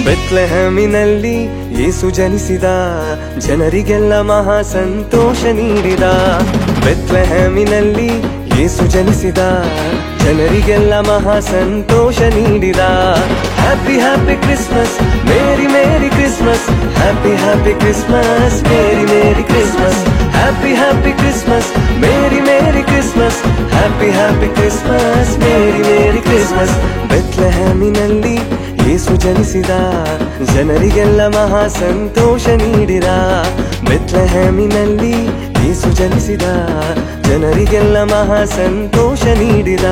ಬೆತ್ಲೆಹೇಮಿನಲ್ಲಿ ಯೇಸು ಜನಿಸಿದ, ಜನರಿಗೆಲ್ಲ ಮಹಾ ಸಂತೋಷ ನೀಡಿದ. ಬೆತ್ಲೆಹೇಮಿನಲ್ಲಿ ಯೇಸು ಜನಿಸಿದ, ಜನರಿಗೆಲ್ಲ ಮಹಾ ಸಂತೋಷ ನೀಡಿದ. Happy happy Christmas, merry merry Christmas, happy happy Christmas, merry merry Christmas, happy happy Christmas, merry merry Christmas, happy happy Christmas, merry merry Christmas. ಬೆತ್ಲೆಹೇಮಿನಲ್ಲಿ ಯೇಸು ಜನಿಸಿದ, ಜನರಿಗೆಲ್ಲ ಮಹಾ ಸಂತೋಷ ನೀಡಿದ. ಬೆತ್ಲೆಹೇಮಿನಲ್ಲಿ ಯೇಸು ಜನಿಸಿದ, ಜನರಿಗೆಲ್ಲ ಮಹಾ ಸಂತೋಷ ನೀಡಿದ.